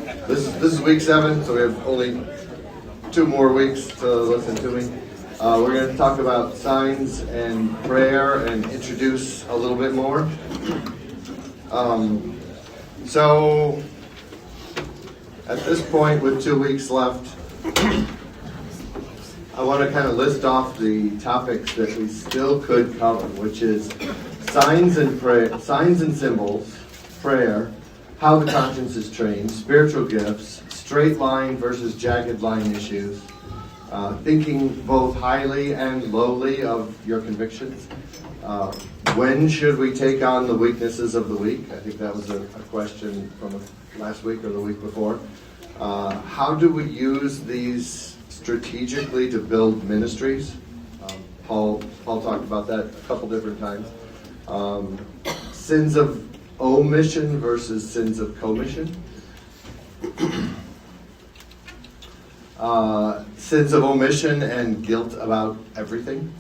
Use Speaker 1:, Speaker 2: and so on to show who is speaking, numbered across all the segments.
Speaker 1: This is week 7, so we have only 2 more weeks to listen to me. We're going to talk about signs and prayer and introduce a little bit more. So at this point, with 2 weeks left, I want to kind of list off the topics that we still could cover, which is signs and prayer, signs and symbols, prayer, how the conscience is trained, spiritual gifts, straight line versus jagged line issues, thinking both highly and lowly of your convictions. When should we take on the weaknesses of the weak? I think that was a question from last week or the week before. How do we use these strategically to build ministries? Paul talked about that a couple different times. Sins of omission versus sins of commission. Sins of omission and guilt about everything.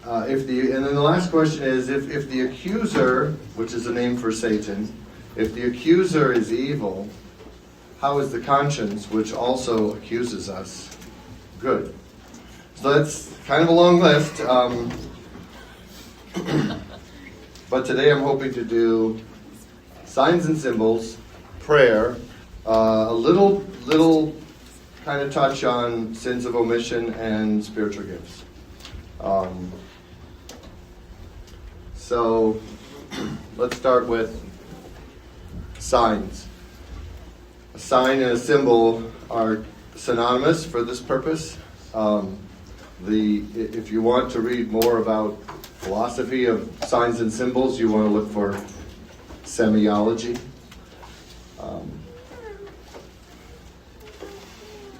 Speaker 1: And then the last question is, if the accuser, which is a name for Satan, if the accuser is evil, how is the conscience, which also accuses us, good? So that's kind of a long list. But today I'm hoping to do signs and symbols, prayer, a little kind of touch on sins of omission and spiritual gifts. So let's start with signs. A sign and a symbol are synonymous for this purpose. If you want to read more about philosophy of signs and symbols, you want to look for semiology.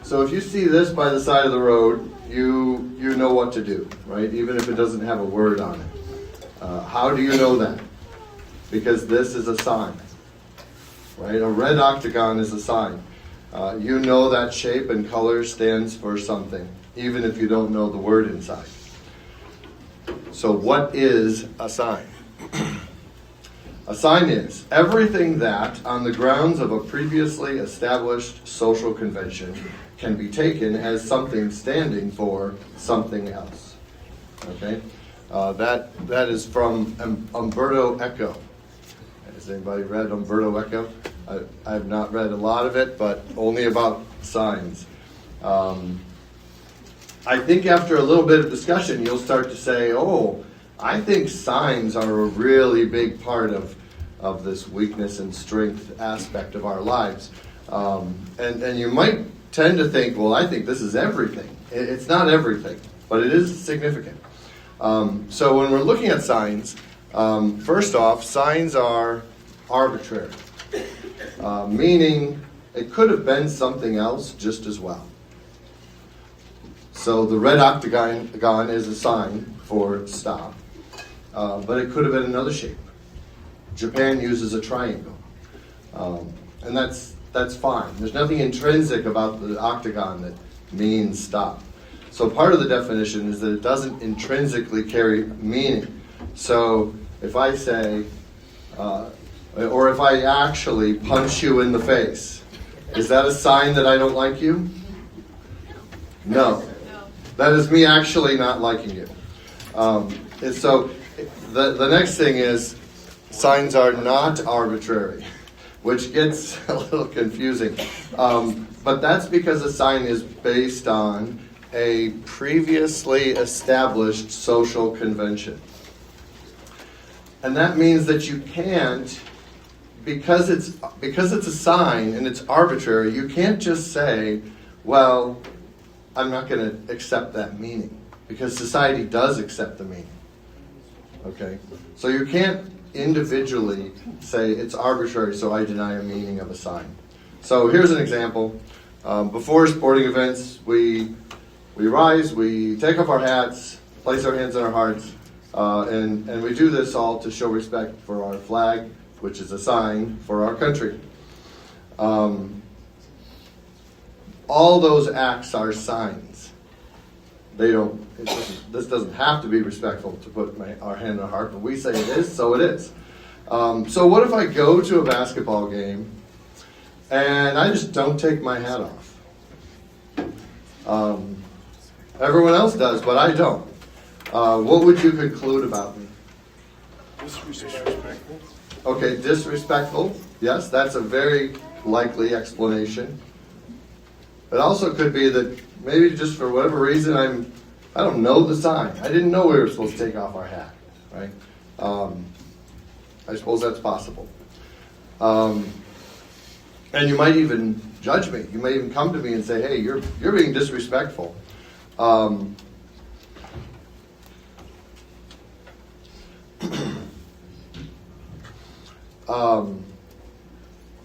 Speaker 1: So if you see this by the side of the road, you know what to do, right? Even if it doesn't have a word on it. How do you know that? Because this is a sign, right? A red octagon is a sign. You know that shape and color stands for something, even if you don't know the word inside. So what is a sign? A sign is everything that, on the grounds of a previously established social convention, can be taken as something standing for something else. Okay? That is from Umberto Eco. Has anybody read Umberto Eco? I have not read a lot of it, but only about signs. I think after a little bit of discussion, you'll start to say, oh, I think signs are a really big part of this weakness and strength aspect of our lives. And you might tend to think, well, I think this is everything. It's not everything, but it is significant. So when we're looking at signs, first off, signs are arbitrary, meaning it could have been something else just as well. So the red octagon is a sign for stop, but it could have been another shape. Japan uses a triangle, and that's fine. There's nothing intrinsic about the octagon that means stop. So part of the definition is that it doesn't intrinsically carry meaning. So if I say, or if I actually punch you in the face, is that a sign that I don't like you? No. That is me actually not liking you. And so the next thing is signs are not arbitrary, which gets a little confusing. But that's because a sign is based on a previously established social convention. And that means that you can't, because it's a sign and it's arbitrary, you can't just say, well, I'm not going to accept that meaning, because society does accept the meaning. Okay? So you can't individually say it's arbitrary, so I deny a meaning of a sign. So here's an example. Before sporting events, we rise, we take off our hats, place our hands on our hearts, and we do this all to show respect for our flag, which is a sign for our country. All those acts are signs. This doesn't have to be respectful to put our hand on our heart, but we say it is, so it is. So what if I go to a basketball game And I just don't take my hat off. Everyone else does, but I don't. What would you conclude about me?
Speaker 2: Disrespectful.
Speaker 1: Okay, disrespectful. Yes, that's a very likely explanation. It also could be that maybe just for whatever reason I don't know the sign. I didn't know we were supposed to take off our hat, right? I suppose that's possible. And you might even judge me. You might even come to me and say, "Hey, you're being disrespectful."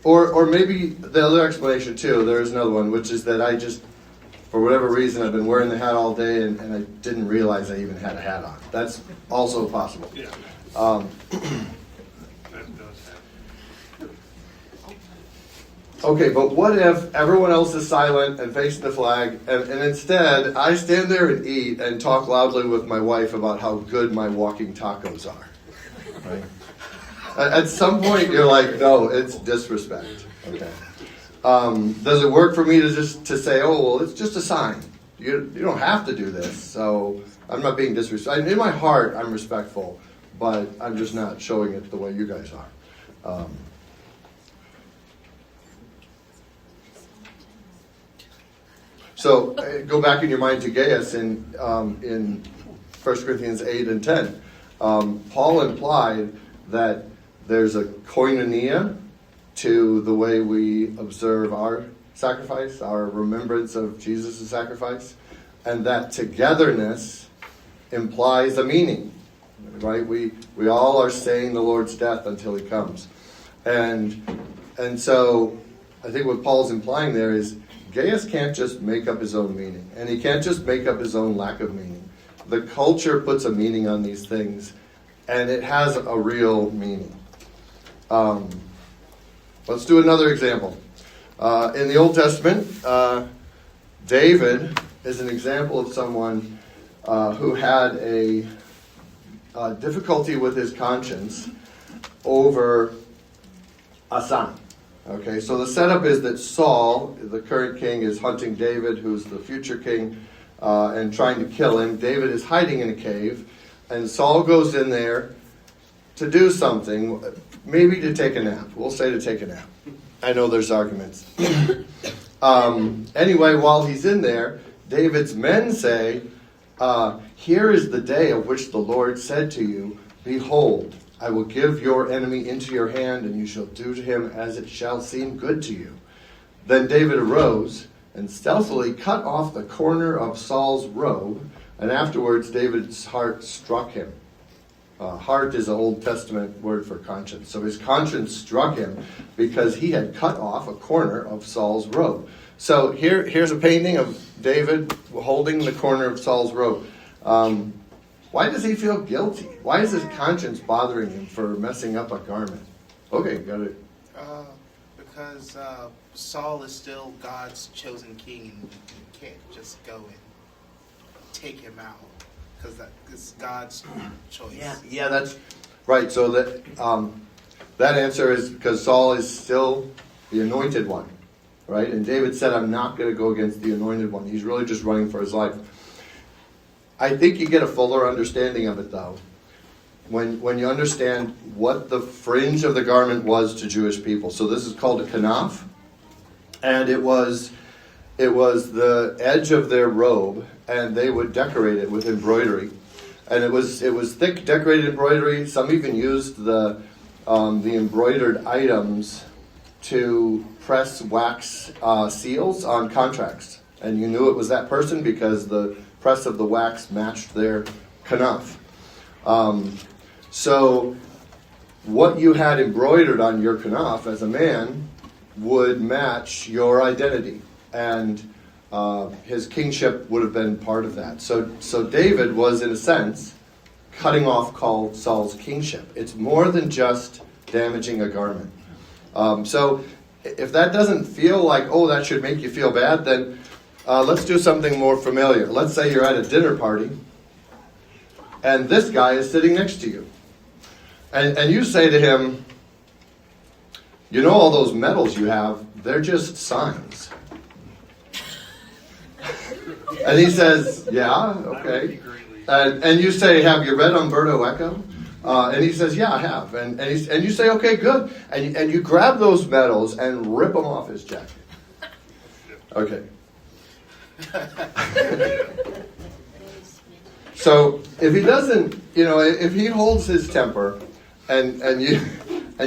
Speaker 1: Or maybe the other explanation too, there's another one, which is that I just, for whatever reason, I've been wearing the hat all day and I didn't realize I even had a hat on. That's also possible.
Speaker 2: Yeah. That does happen.
Speaker 1: Okay, but what if everyone else is silent and facing the flag, and instead I stand there and eat and talk loudly with my wife about how good my walking tacos are? Right? At some point, you're like, no, it's disrespect. Okay. Does it work for me to say, oh, well, it's just a sign. You don't have to do this. So I'm not being disrespectful. In my heart, I'm respectful, but I'm just not showing it the way you guys are. So go back in your mind to Gaius in 1 Corinthians 8 and 10. Paul implied that there's a koinonia to the way we observe our sacrifice, our remembrance of Jesus' sacrifice, and that togetherness implies a meaning, right? We all are saying the Lord's death until he comes. And so I think what Paul's implying there is Gaius can't just make up his own meaning, and he can't just make up his own lack of meaning. The culture puts a meaning on these things, and it has a real meaning. Let's do another example. In the Old Testament, David is an example of someone who had a difficulty with his conscience over a son. Okay, so the setup is that Saul, the current king, is hunting David, who's the future king, and trying to kill him. David is hiding in a cave, and Saul goes in there to do something, maybe to take a nap. We'll say to take a nap. I know there's arguments. Anyway, while he's in there, David's men say, here is the day of which the Lord said to you, behold, I will give your enemy into your hand, and you shall do to him as it shall seem good to you. Then David arose and stealthily cut off the corner of Saul's robe, and afterwards David's heart struck him. Heart is an Old Testament word for conscience. So his conscience struck him because he had cut off a corner of Saul's robe. So here's a painting of David holding the corner of Saul's robe. Why does he feel guilty? Why is his conscience bothering him for messing up a garment? Okay, got it.
Speaker 3: Because Saul is still God's chosen king, and you can't just go and take him out. Because it's God's choice.
Speaker 1: Yeah, that's right. So that answer is because Saul is still the anointed one, right? And David said, I'm not going to go against the anointed one. He's really just running for his life. I think you get a fuller understanding of it, though, when you understand what the fringe of the garment was to Jewish people. So this is called a kanaf, and it was the edge of their robe, and they would decorate it with embroidery, and it was thick decorated embroidery. Some even used the embroidered items to press wax seals on contracts, and you knew it was that person because the press of the wax matched their kanaf. So what you had embroidered on your kanaf as a man would match your identity, and his kingship would have been part of that. So David was, in a sense, cutting off Saul's kingship. It's more than just damaging a garment. So if that doesn't feel like, oh, that should make you feel bad, then let's do something more familiar. Let's say you're at a dinner party, and this guy is sitting next to you. And you say to him, you know all those medals you have, they're just signs. And he says, yeah, okay. And you say, have you read Umberto Eco? And he says, yeah, I have. And you say, okay, good. And you grab those medals and rip them off his jacket. Okay. So if he doesn't, if he holds his temper and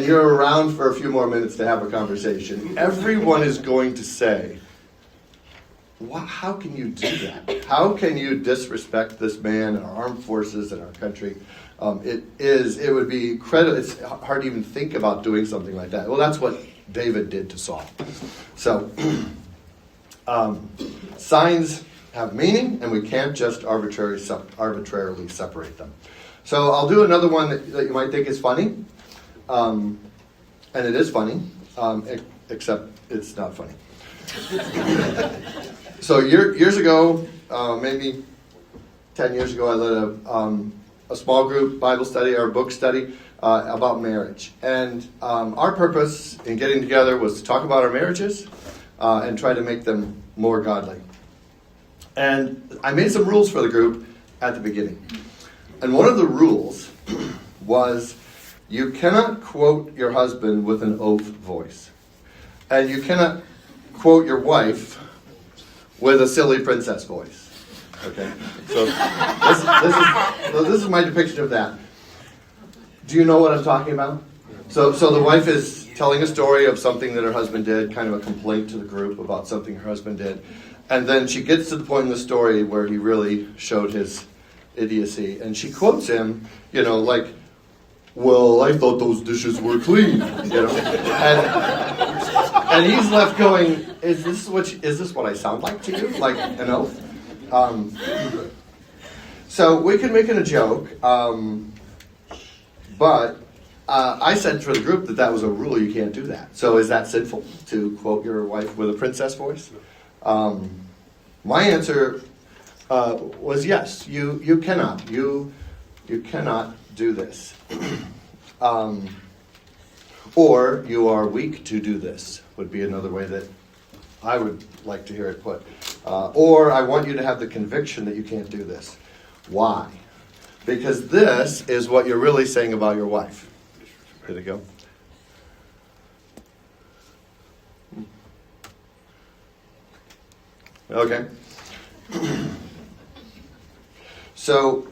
Speaker 1: you're around for a few more minutes to have a conversation, everyone is going to say, how can you do that? How can you disrespect this man and our armed forces and our country? It would be incredible. It's hard to even think about doing something like that. Well, that's what David did to Saul. So, signs have meaning, and we can't just arbitrarily separate them. So I'll do another one that you might think is funny, and it is funny, except it's not funny. So years ago, maybe 10 years ago, I led a small group Bible study or book study about marriage. And our purpose in getting together was to talk about our marriages and try to make them more godly. And I made some rules for the group at the beginning. And one of the rules was you cannot quote your husband with an oath voice. And you cannot quote your wife with a silly princess voice. Okay? So this is my depiction of that. Do you know what I'm talking about? So the wife is telling a story of something that her husband did, kind of a complaint to the group about something her husband did. And then she gets to the point in the story where he really showed his idiocy. And she quotes him, like, well, I thought those dishes were clean, And he's left going, is this what I sound like to you? Like an oath? So we can make it a joke, but I said for the group that was a rule, you can't do that. So is that sinful to quote your wife with a princess voice? My answer was yes. You cannot. You cannot do this. Or you are weak to do this would be another way that I would like to hear it put. Or I want you to have the conviction that you can't do this. Why? Because this is what you're really saying about your wife. Did it go? Okay. So,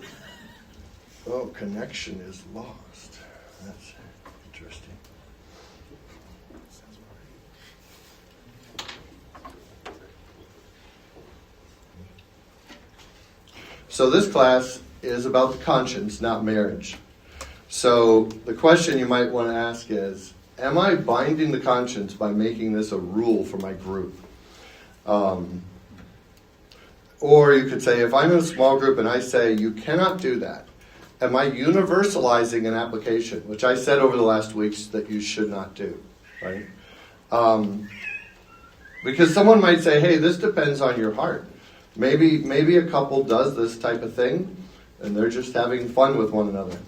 Speaker 1: connection is lost. That's interesting. So this class is about the conscience, not marriage. So the question you might want to ask is, am I binding the conscience by making this a rule for my group? Or you could say, if I'm in a small group and I say, you cannot do that, am I universalizing an application, which I said over the last weeks that you should not do, right? Because someone might say, hey, this depends on your heart. Maybe a couple does this type of thing, and they're just having fun with one another.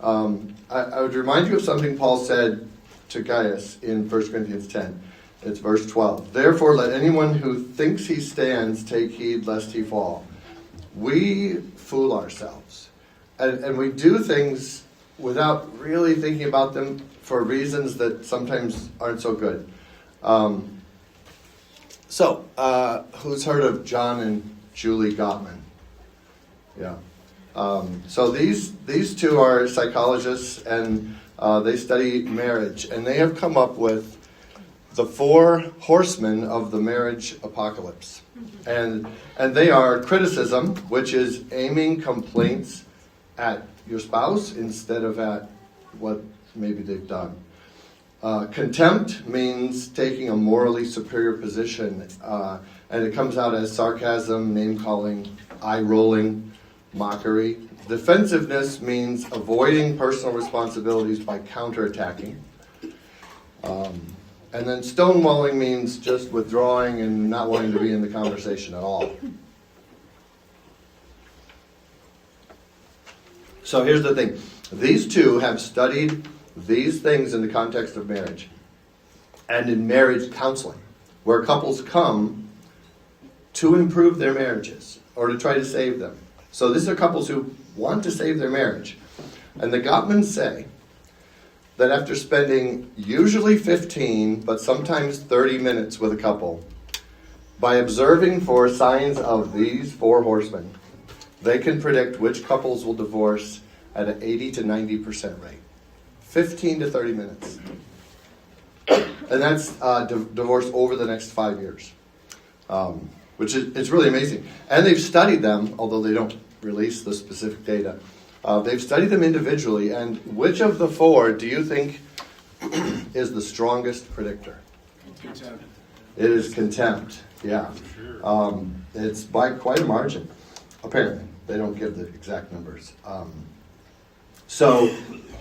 Speaker 1: I would remind you of something Paul said to Gaius in 1 Corinthians 10. It's verse 12. Therefore, let anyone who thinks he stands take heed lest he fall. We fool ourselves. And we do things without really thinking about them for reasons that sometimes aren't so good. Who's heard of John and Julie Gottman? Yeah. So these two are psychologists, and they study marriage, and they have come up with the 4 horsemen of the marriage apocalypse. And they are criticism, which is aiming complaints at your spouse instead of at what maybe they've done. Contempt means taking a morally superior position, and it comes out as sarcasm, name-calling, eye-rolling, mockery. Defensiveness means avoiding personal responsibilities by counterattacking. And then stonewalling means just withdrawing and not wanting to be in the conversation at all. So here's the thing. These two have studied these things in the context of marriage. and in marriage counseling, where couples come to improve their marriages or to try to save them. So these are couples who want to save their marriage. And the Gottmans say that after spending usually 15, but sometimes 30 minutes with a couple, by observing for signs of these 4 horsemen, they can predict which couples will divorce at an 80 to 90% rate. 15 to 30 minutes. And that's divorce over the next 5 years, which is it's really amazing. And they've studied them, although they don't release the specific data. They've studied them individually, and which of the 4 do you think is the strongest predictor?
Speaker 4: Contempt.
Speaker 1: It is contempt, yeah. It's by quite a margin, apparently. They don't give the exact numbers. So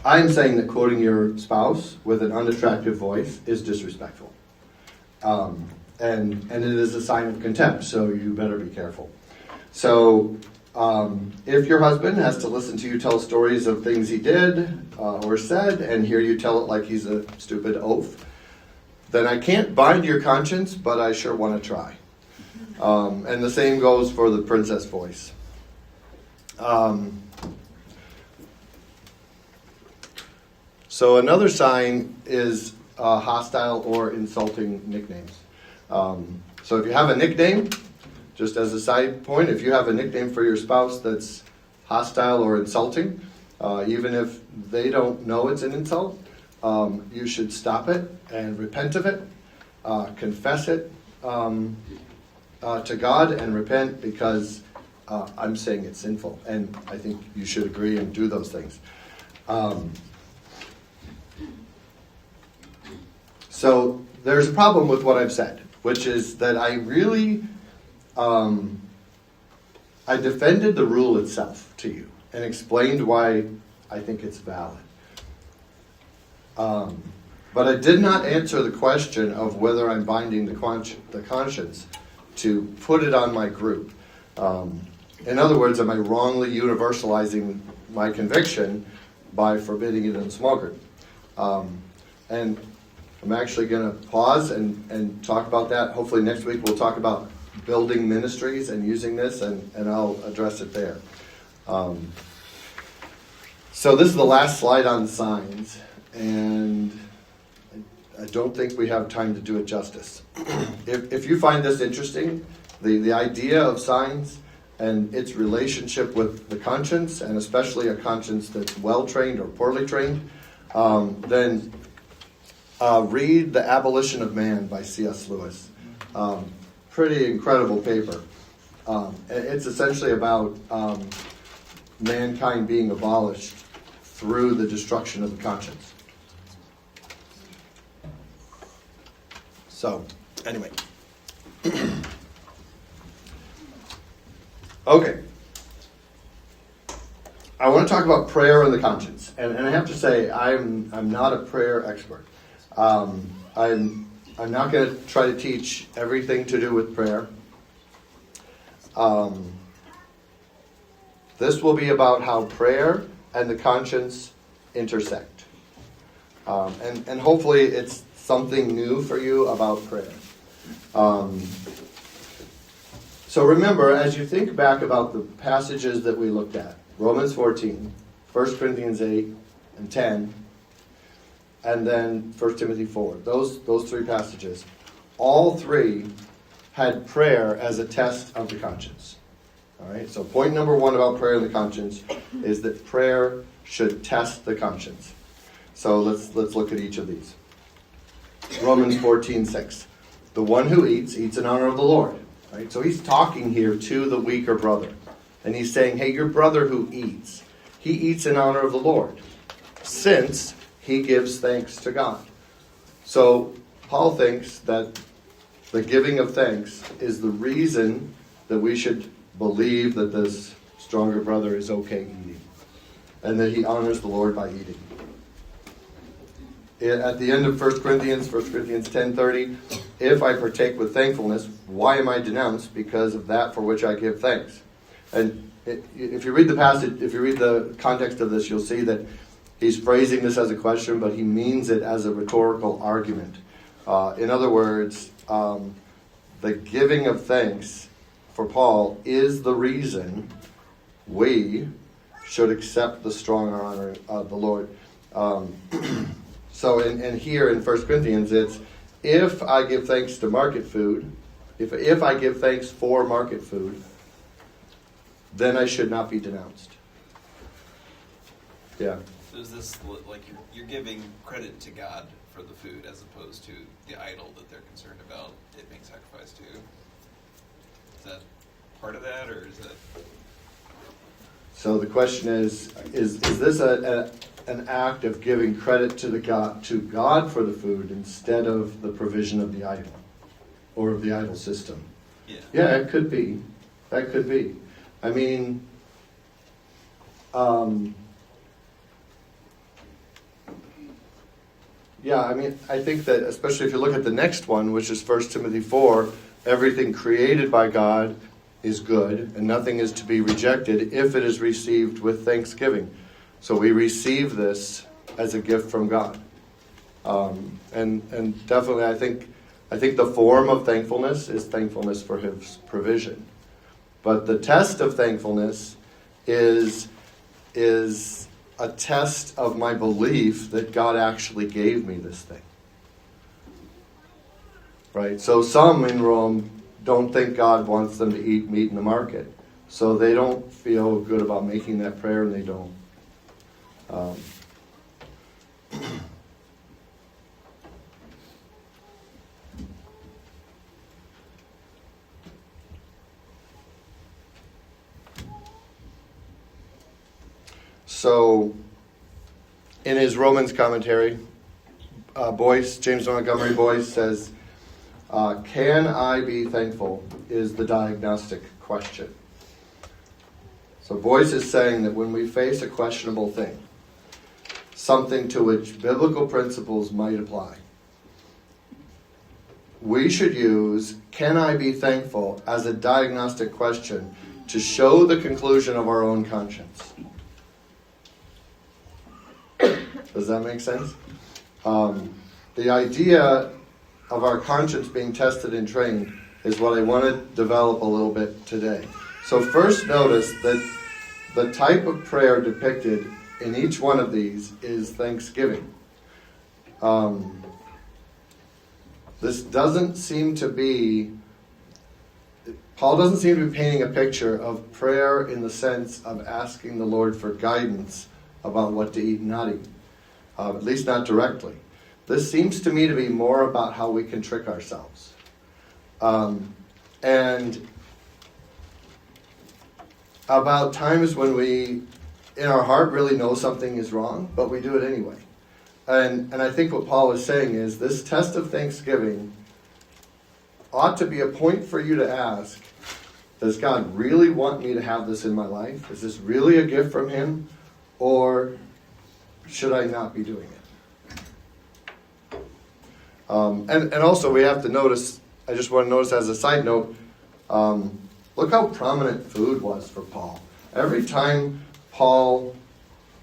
Speaker 1: I'm saying that quoting your spouse with an unattractive voice is disrespectful. And it is a sign of contempt, so you better be careful. So if your husband has to listen to you tell stories of things he did or said and hear you tell it like he's a stupid oaf, then I can't bind your conscience, but I sure want to try. And the same goes for the princess voice. So another sign is hostile or insulting nicknames. So if you have a nickname, just as a side point, if you have a nickname for your spouse that's hostile or insulting, even if they don't know it's an insult, you should stop it and repent of it, confess it to God and repent, because I'm saying it's sinful, and I think you should agree and do those things. So there's a problem with what I've said, which is that I really I defended the rule itself to you and explained why I think it's valid. But I did not answer the question of whether I'm binding the conscience to put it on my group. In other words, am I wrongly universalizing my conviction by forbidding it in a small group? And I'm actually going to pause and talk about that. Hopefully next week we'll talk about building ministries and using this, and I'll address it there. So this is the last slide on signs, and I don't think we have time to do it justice. If you find this interesting, the idea of signs and its relationship with the conscience, and especially a conscience that's well-trained or poorly trained, then read The Abolition of Man by C.S. Lewis. Pretty incredible paper. It's essentially about mankind being abolished through the destruction of the conscience. So, anyway. Okay. I want to talk about prayer and the conscience. And I have to say, I'm not a prayer expert. I'm not going to try to teach everything to do with prayer. This will be about how prayer and the conscience intersect. And hopefully it's something new for you about prayer. So remember, as you think back about the passages that we looked at, Romans 14, 1 Corinthians 8 and 10, and then 1 Timothy 4, those 3 passages, all 3 had prayer as a test of the conscience. All right. So point number 1 about prayer and the conscience is that prayer should test the conscience. So let's look at each of these. Romans 14:6. The one who eats in honor of the Lord. Right? So he's talking here to the weaker brother. And he's saying, hey, your brother who eats, he eats in honor of the Lord, since he gives thanks to God. So Paul thinks that the giving of thanks is the reason that we should believe that this stronger brother is okay eating, and that he honors the Lord by eating. At the end of 1 Corinthians 10:30, if I partake with thankfulness, why am I denounced? Because of that for which I give thanks. And if you read the passage, if you read the context of this, you'll see that he's phrasing this as a question, but he means it as a rhetorical argument. In other words, the giving of thanks for Paul is the reason we should accept the strong honor of the Lord. So in here in 1 Corinthians, it's if I give thanks to market food, if I give thanks for market food, then I should not be denounced. Yeah.
Speaker 4: So is this like you're giving credit to God for the food as opposed to the idol that they're concerned about it being sacrificed to? Is that part of that, or is that?
Speaker 1: So the question is this an act of giving credit to God for the food instead of the provision of the idol or of the idol system?
Speaker 4: Yeah.
Speaker 1: Yeah, it could be. That could be. I mean, I think that especially if you look at the next one, which is 1 Timothy 4, everything created by God is good, and nothing is to be rejected if it is received with thanksgiving. So we receive this as a gift from God. And definitely I think the form of thankfulness is thankfulness for His provision. But the test of thankfulness is a test of my belief that God actually gave me this thing. Right? So some in Rome don't think God wants them to eat meat in the market. So they don't feel good about making that prayer, and they don't. So, in his Romans commentary, James Montgomery Boyce says, can I be thankful is the diagnostic question. So Boyce is saying that when we face a questionable thing, something to which biblical principles might apply, we should use, can I be thankful, as a diagnostic question to show the conclusion of our own conscience. Does that make sense? The idea of our conscience being tested and trained is what I want to develop a little bit today. So first notice that the type of prayer depicted in each one of these is thanksgiving. This doesn't seem to be, Paul doesn't seem to be painting a picture of prayer in the sense of asking the Lord for guidance about what to eat and not eat. At least not directly. This seems to me to be more about how we can trick ourselves. And about times when we, in our heart, really know something is wrong, but we do it anyway. And I think what Paul is saying is this test of thanksgiving ought to be a point for you to ask, does God really want me to have this in my life? Is this really a gift from Him? Or should I not be doing it? And also we have to notice, I just want to notice as a side note, look how prominent food was for Paul. Every time Paul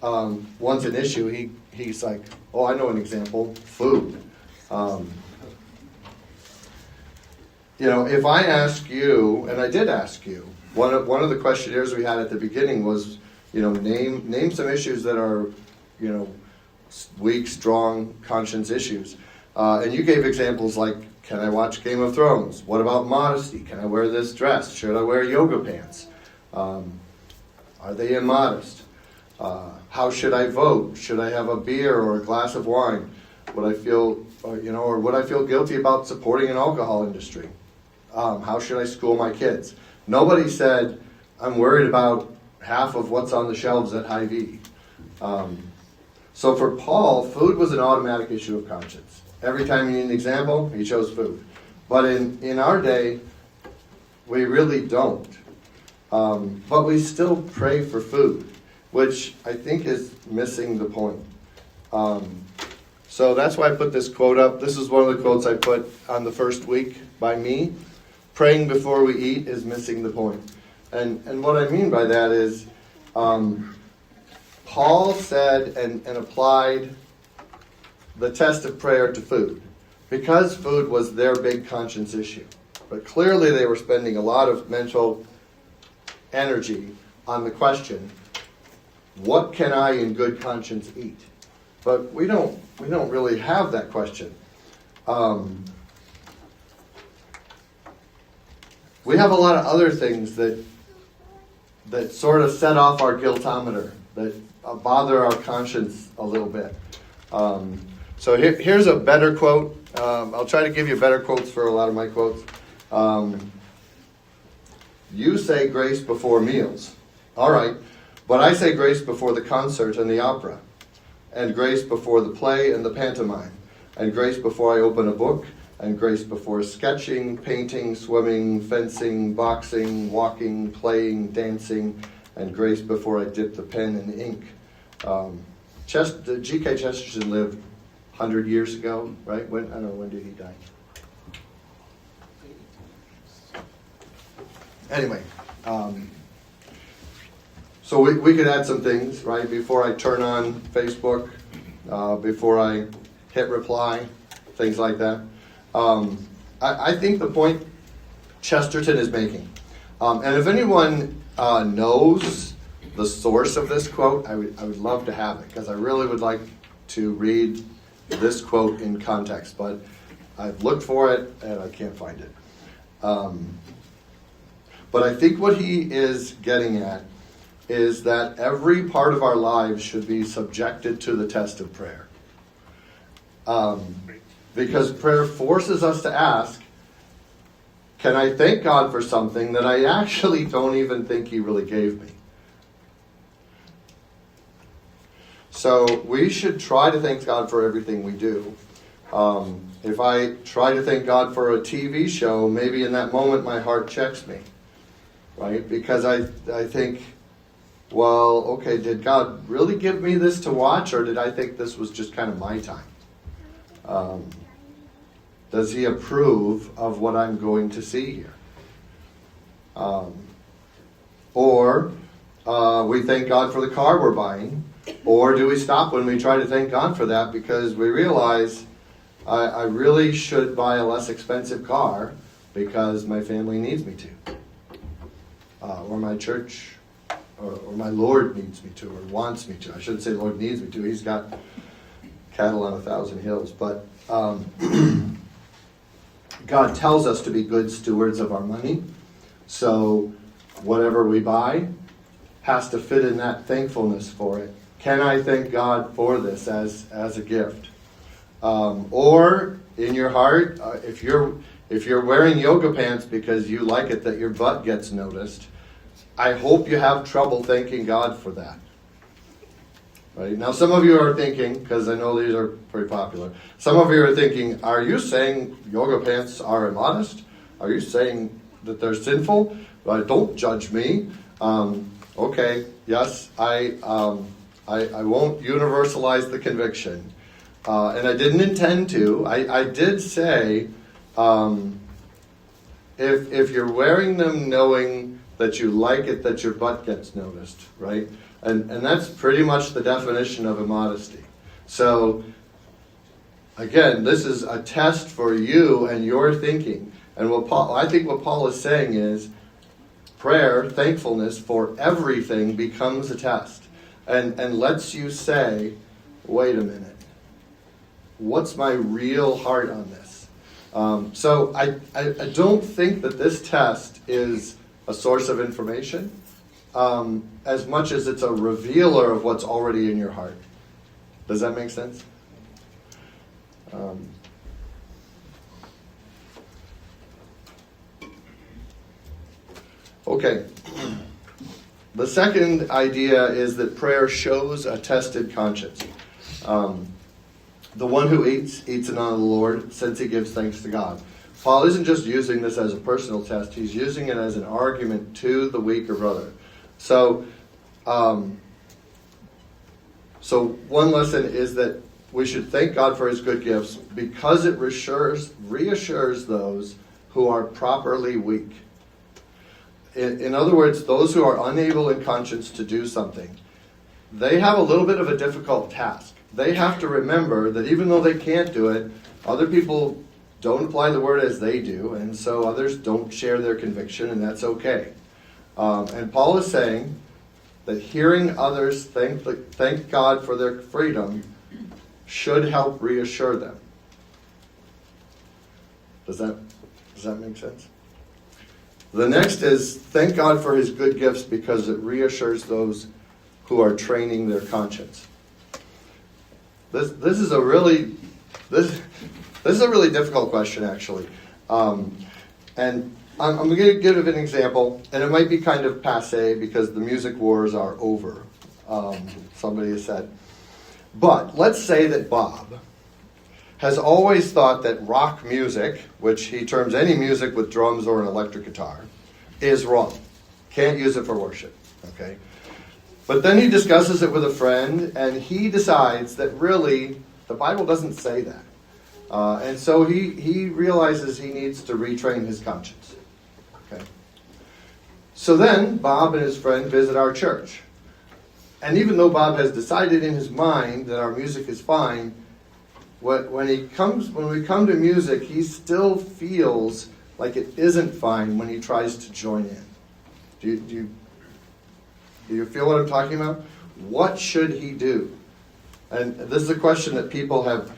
Speaker 1: wants an issue, he's like, oh, I know an example, food. If I ask you, and I did ask you, one of the questionnaires we had at the beginning was, name some issues that are, weak, strong conscience issues. And you gave examples like, can I watch Game of Thrones? What about modesty? Can I wear this dress? Should I wear yoga pants? Are they immodest? How should I vote? Should I have a beer or a glass of wine? Would I feel, or would I feel guilty about supporting an alcohol industry? How should I school my kids? Nobody said, I'm worried about half of what's on the shelves at Hy-Vee. So for Paul, food was an automatic issue of conscience. Every time you need an example, he chose food. But in our day, we really don't. But we still pray for food, which I think is missing the point. So that's why I put this quote up. This is one of the quotes I put on the first week by me. Praying before we eat is missing the point. And what I mean by that is, Paul said and applied the test of prayer to food. because food was their big conscience issue. But clearly they were spending a lot of mental energy on the question, what can I in good conscience eat? But we don't really have that question. We have a lot of other things that sort of set off our guiltometer, that bother our conscience a little bit. So here's a better quote. I'll try to give you better quotes for a lot of my quotes. You say grace before meals. All right. But I say grace before the concert and the opera, and grace before the play and the pantomime, and grace before I open a book, and grace before sketching, painting, swimming, fencing, boxing, walking, playing, dancing, and grace before I dip the pen in ink. G.K. Chesterton lived 100 years ago, right? I don't know, when did he die? Anyway, so we could add some things, right? Before I turn on Facebook, before I hit reply, things like that. I think the point Chesterton is making, and if anyone knows the source of this quote, I would love to have it, because I really would like to read this quote in context, but I've looked for it and I can't find it. But I think what he is getting at is that every part of our lives should be subjected to the test of prayer. Because prayer forces us to ask, can I thank God for something that I actually don't even think he really gave me? So we should try to thank God for everything we do. If I try to thank God for a TV show, maybe in that moment my heart checks me, right? Because I think, well, okay, did God really give me this to watch, or did I think this was just kind of my time? Does he approve of what I'm going to see here? Or we thank God for the car we're buying, or do we stop when we try to thank God for that because we realize I really should buy a less expensive car because my family needs me to, or my church, or my Lord needs me to, or wants me to. I shouldn't say Lord needs me to. He's got cattle on 1,000 hills. But God tells us to be good stewards of our money. So whatever we buy has to fit in that thankfulness for it. Can I thank God for this as a gift? Or in your heart, if you're wearing yoga pants because you like it that your butt gets noticed, I hope you have trouble thanking God for that. Right? Now some of you are thinking, because I know these are pretty popular, some of you are thinking, are you saying yoga pants are immodest? Are you saying that they're sinful? Don't judge me. Okay, yes, I won't universalize the conviction. And I didn't intend to. I did say, if you're wearing them knowing that you like it, that your butt gets noticed, right? And that's pretty much the definition of immodesty. So, again, this is a test for you and your thinking. And I think what Paul is saying is, prayer, thankfulness for everything becomes a test. And lets you say, wait a minute, what's my real heart on this? So I don't think that this test is a source of information as much as it's a revealer of what's already in your heart. Does that make sense? Okay. The second idea is that prayer shows a tested conscience. The one who eats in honor of the Lord, since he gives thanks to God. Paul isn't just using this as a personal test, he's using it as an argument to the weaker brother. So one lesson is that we should thank God for his good gifts because it reassures those who are properly weak. In other words, those who are unable in conscience to do something, they have a little bit of a difficult task. They have to remember that even though they can't do it, Other people don't apply the word as they do, and so others don't share their conviction, and that's okay. And Paul is saying that hearing others thank God for their freedom should help reassure them. Does that make sense? The next is thank God for his good gifts because it reassures those who are training their conscience. This is a really difficult question, actually. And I'm going to give an example, and it might be kind of passé because the music wars are over, somebody has said. But let's say that Bob has always thought that rock music, which he terms any music with drums or an electric guitar, is wrong. Can't use it for worship, okay? But then he discusses it with a friend, and he decides that really the Bible doesn't say that. And so he realizes he needs to retrain his conscience. Okay. So then Bob and his friend visit our church. And even though Bob has decided in his mind that our music is fine, when we come to music, he still feels like it isn't fine when he tries to join in. Do you feel what I'm talking about? What should he do? And this is a question that people have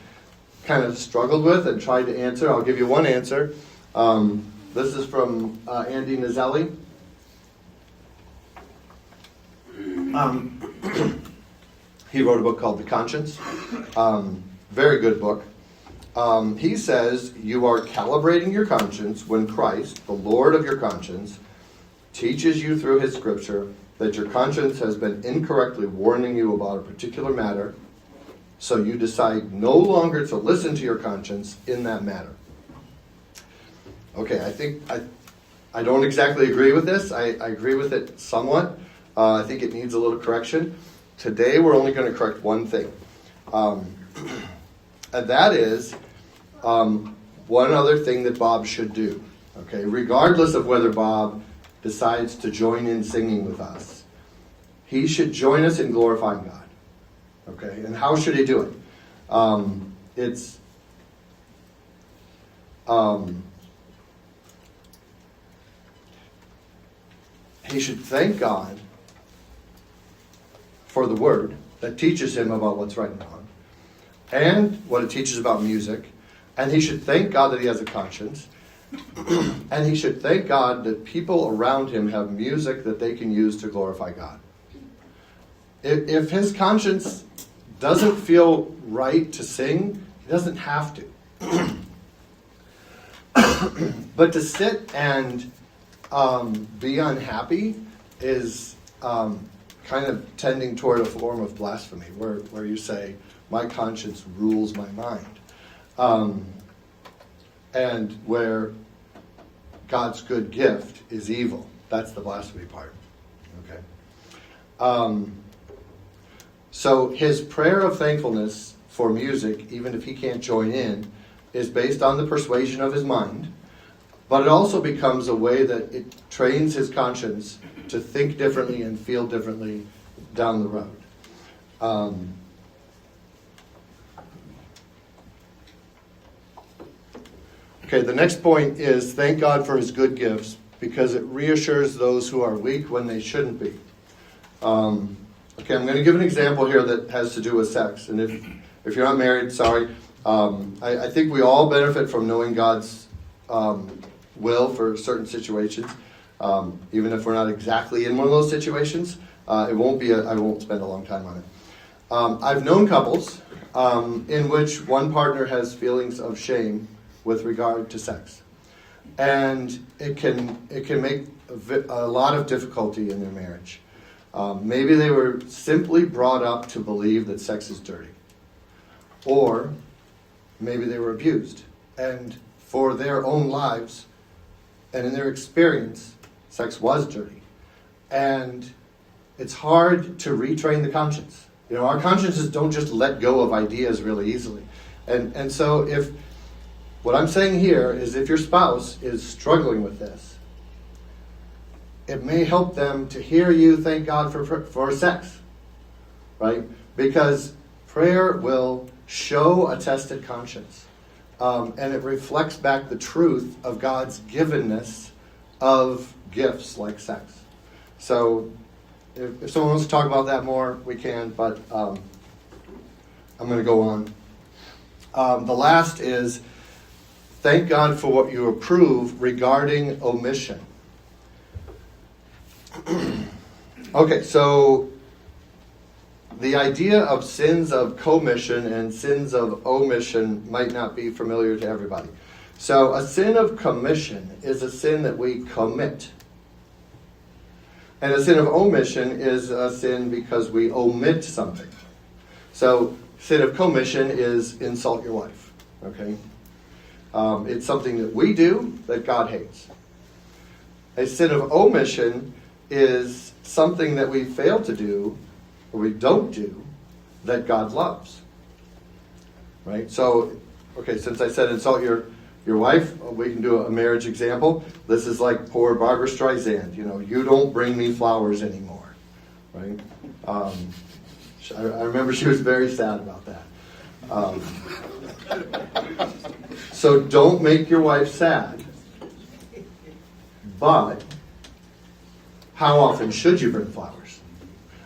Speaker 1: kind of struggled with and tried to answer. I'll give you one answer. This is from Andy Nazelli. He wrote a book called The Conscience. Very good book. He says, you are calibrating your conscience when Christ, the Lord of your conscience, teaches you through his scripture that your conscience has been incorrectly warning you about a particular matter, so you decide no longer to listen to your conscience in that matter. Okay, I think I don't exactly agree with this. I agree with it somewhat. I think it needs a little correction. Today we're only going to correct one thing. And that is one other thing that Bob should do. Okay, regardless of whether Bob decides to join in singing with us, he should join us in glorifying God. Okay, and how should he do it? He should thank God for the word that teaches him about what's right and wrong, and what it teaches about music. And he should thank God that he has a conscience. And he should thank God that people around him have music that they can use to glorify God. If his conscience doesn't feel right to sing, he doesn't have to. But to sit and be unhappy is kind of tending toward a form of blasphemy, where you say, my conscience rules my mind. And where God's good gift is evil. That's the blasphemy part. Okay. So his prayer of thankfulness for music, even if he can't join in, is based on the persuasion of his mind. But it also becomes a way that it trains his conscience to think differently and feel differently down the road. Okay, the next point is thank God for his good gifts because it reassures those who are weak when they shouldn't be. Okay, I'm going to give an example here that has to do with sex. And if you're not married, sorry. I think we all benefit from knowing God's will for certain situations. Even if we're not exactly in one of those situations, I won't spend a long time on it. I've known couples in which one partner has feelings of shame with regard to sex. And it can make a lot of difficulty in their marriage. Maybe they were simply brought up to believe that sex is dirty. Or maybe they were abused. And for their own lives and in their experience, sex was dirty. And it's hard to retrain the conscience. You know, our consciences don't just let go of ideas really easily. And so what I'm saying here is if your spouse is struggling with this, it may help them to hear you thank God for sex, right? Because prayer will show a tested conscience. and it reflects back the truth of God's givenness of gifts like sex. So if someone wants to talk about that more, we can, but I'm going to go on. The last is, thank God for what you approve regarding omission. Okay, so the idea of sins of commission and sins of omission might not be familiar to everybody. So a sin of commission is a sin that we commit. And a sin of omission is a sin because we omit something. So sin of commission is insult your wife. Okay? It's something that we do that God hates. A sin of omission is something that we fail to do or we don't do that God loves. Right? So, okay, since I said insult your wife, we can do a marriage example. This is like poor Barbara Streisand. You don't bring me flowers anymore. Right? I remember she was very sad about that. So don't make your wife sad. But how often should you bring flowers?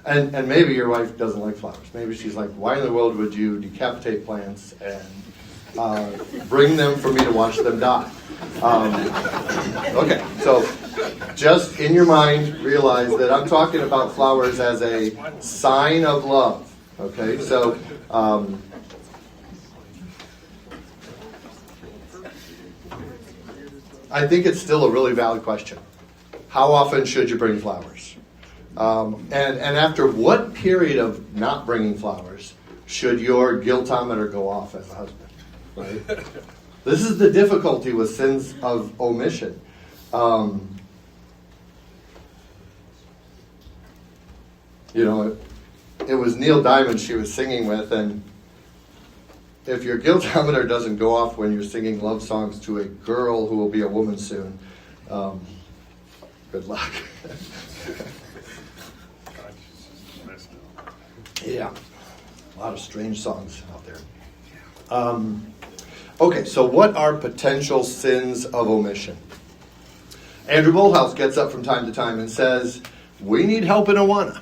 Speaker 1: And maybe your wife doesn't like flowers. Maybe she's like, why in the world would you decapitate plants and bring them for me to watch them die? Okay, so just in your mind, realize that I'm talking about flowers as a sign of love. Okay, so I think it's still a really valid question. How often should you bring flowers? And after what period of not bringing flowers should your guiltometer go off as a husband? Right? This is the difficulty with sins of omission. It was Neil Diamond she was singing with, and if your guiltometer doesn't go off when you're singing love songs to a girl who will be a woman soon, good luck. Yeah, a lot of strange songs out there. Okay, so what are potential sins of omission? Andrew Bolthouse gets up from time to time and says, we need help in Awana.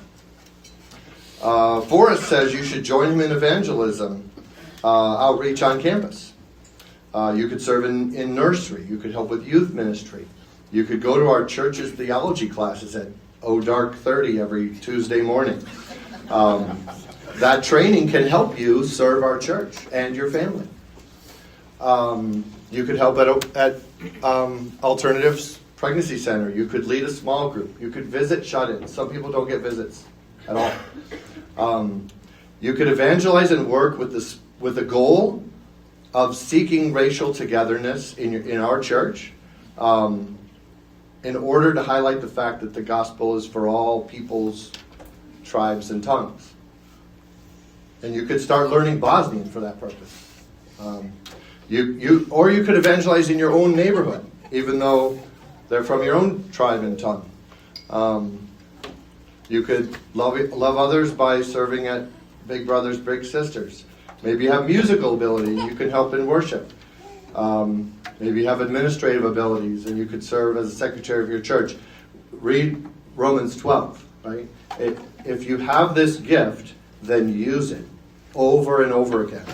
Speaker 1: Forrest says you should join him in evangelism outreach on campus. You could serve in nursery. You could help with youth ministry. You could go to our church's theology classes at Dark 30 every Tuesday morning. That training can help you serve our church and your family. You could help at Alternatives Pregnancy Center. You could lead a small group. You could visit shut-ins. Some people don't get visits at all. You could evangelize and work with the goal of seeking racial togetherness in our church, in order to highlight the fact that the gospel is for all peoples, tribes, and tongues. And you could start learning Bosnian for that purpose. Or you could evangelize in your own neighborhood, even though they're from your own tribe and tongue. You could love others by serving at Big Brothers, Big Sisters. Maybe you have musical ability and you can help in worship. Maybe you have administrative abilities and you could serve as a secretary of your church. Read Romans 12, right? If you have this gift, then use it over and over again.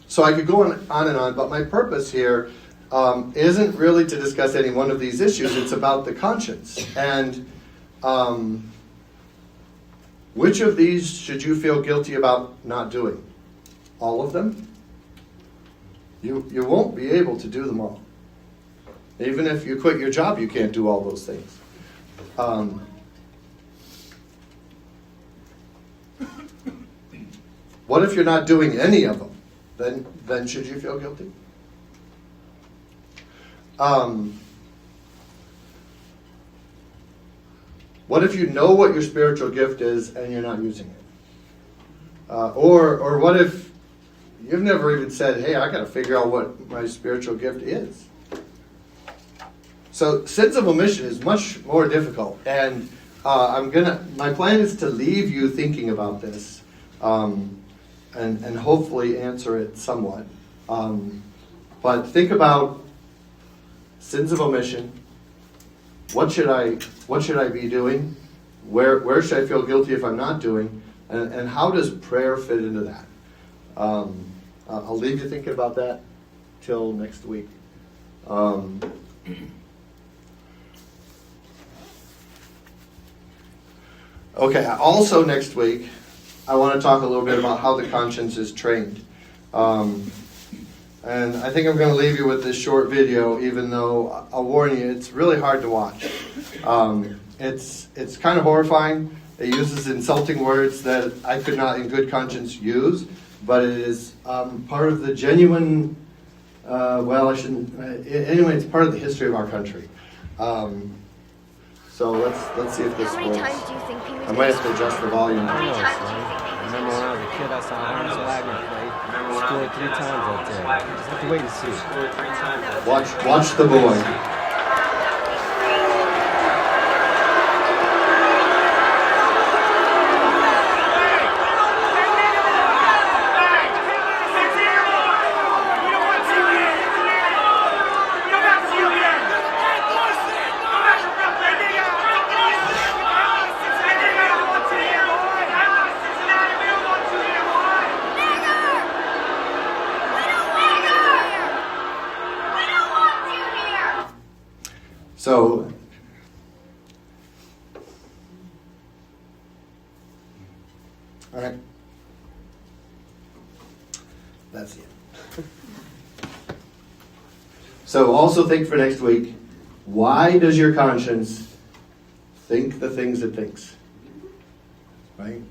Speaker 1: So I could go on and on, but my purpose here isn't really to discuss any one of these issues. It's about the conscience. And which of these should you feel guilty about not doing? All of them? You won't be able to do them all. Even if you quit your job, you can't do all those things. What if you're not doing any of them? Then should you feel guilty? What if you know what your spiritual gift is and you're not using it? Or what if you've never even said, hey, I got to figure out what my spiritual gift is? So sins of omission is much more difficult, and my plan is to leave you thinking about this. and hopefully answer it somewhat. But think about sins of omission. What should I be doing? Where should I feel guilty if I'm not doing? And how does prayer fit into that? I'll leave you thinking about that till next week. Okay, also next week, I want to talk a little bit about how the conscience is trained. And I think I'm going to leave you with this short video, even though I'll warn you, it's really hard to watch. It's kind of horrifying. It uses insulting words that I could not in good conscience use, but it is part of the genuine, well, I shouldn't, anyway, it's part of the history of our country. So let's see if this
Speaker 5: How many
Speaker 1: works.
Speaker 5: times do you think Pee Wee's
Speaker 1: I might have to adjust the volume.
Speaker 5: How many
Speaker 6: I know,
Speaker 5: times do
Speaker 6: son.
Speaker 5: you think
Speaker 6: I remember when I was a kid, I saw Hans Wagner play. Scored 3 times that day. Just have to wait and see.
Speaker 1: Watch the boy. So, all right, that's it. So also think for next week, why does your conscience think the things it thinks? Right?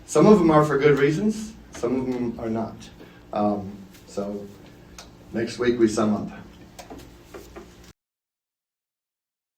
Speaker 1: Some of them are for good reasons, some of them are not. So next week we sum up.